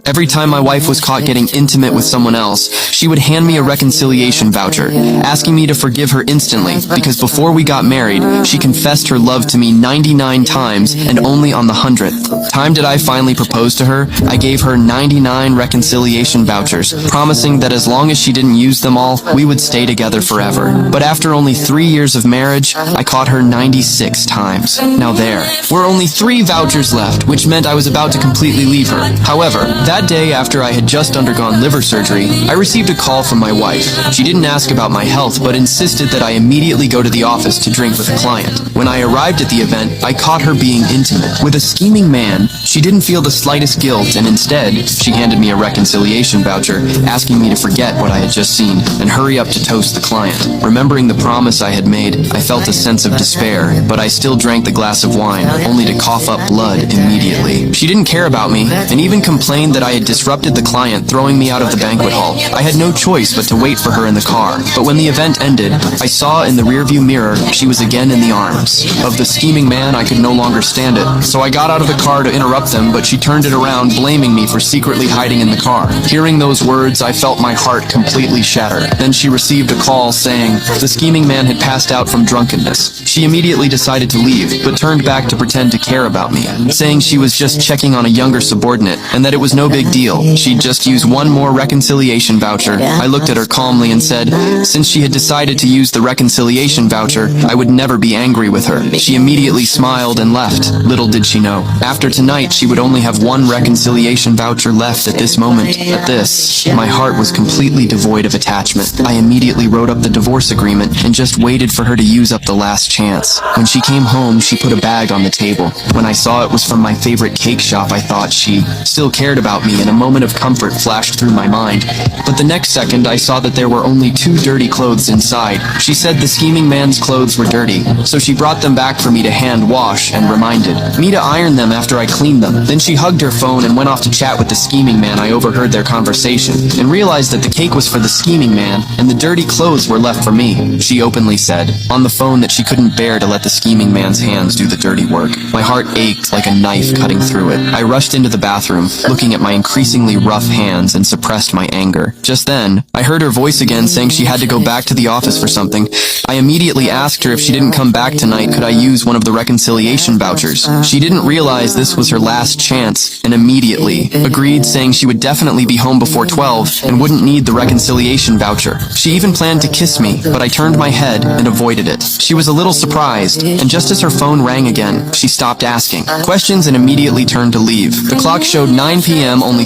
Every time my wife was caught getting intimate with someone else, she would hand me a reconciliation voucher, asking me to forgive her instantly, because before we got married, she confessed her love to me 99 times, and only on the 100th time did I finally propose to her, I gave her 99 reconciliation vouchers, promising that as long as she didn't use them all, we would stay together forever. But after only 3 years of marriage, I caught her 96 times. Now there were only 3 vouchers left, which meant I was about to completely leave her. However, that day after I had just undergone liver surgery, I received a call from my wife. She didn't ask about my health, but insisted that I immediately go to the office to drink with a client. When I arrived at the event, I caught her being intimate with a scheming man. She didn't feel the slightest guilt, and instead, she handed me a reconciliation voucher, asking me to forget what I had just seen and hurry up to toast the client. Remembering the promise I had made, I felt a sense of despair, but I still drank the glass of wine, only to cough up blood immediately. She didn't care about me, and even complained that I had disrupted the client, throwing me out of the banquet hall. I had no choice but to wait for her in the car, but when the event ended, I saw in the rearview mirror she was again in the arms of the scheming man. I could no longer stand it, so I got out of the car to interrupt them, but she turned it around, blaming me for secretly hiding in the car. Hearing those words, I felt my heart completely shatter. Then she received a call saying the scheming man had passed out from drunkenness. She immediately decided to leave, but turned back to pretend to care about me, saying she was just checking on a younger subordinate and that it was no big deal. She'd just use one more reconciliation voucher. I looked at her calmly and said, since she had decided to use the reconciliation voucher, I would never be angry with her. She immediately smiled and left. Little did she know, after tonight she would only have one reconciliation voucher left at this moment. At this, my heart was completely devoid of attachment. I immediately wrote up the divorce agreement and just waited for her to use up the last chance. When she came home, she put a bag on the table. When I saw it was from my favorite cake shop, I thought she still cared about me, and a moment of comfort flashed through my mind. But the next second, I saw that there were only 2 dirty clothes inside. She said the scheming man's clothes were dirty, so she brought them back for me to hand wash and reminded me to iron them after I cleaned them. Then she hugged her phone and went off to chat with the scheming man. I overheard their conversation and realized that the cake was for the scheming man and the dirty clothes were left for me. She openly said on the phone that she couldn't bear to let the scheming man's hands do the dirty work. My heart ached like a knife cutting through it. I rushed into the bathroom, looking at my increasingly rough hands, and suppressed my anger. Just then, I heard her voice again saying she had to go back to the office for something. I immediately asked her if she didn't come back tonight, could I use one of the reconciliation vouchers. She didn't realize this was her last chance, and immediately agreed, saying she would definitely be home before 12 and wouldn't need the reconciliation voucher. She even planned to kiss me, but I turned my head and avoided it. She was a little surprised, and just as her phone rang again, she stopped asking questions and immediately turned to leave. The clock showed 9 p.m. only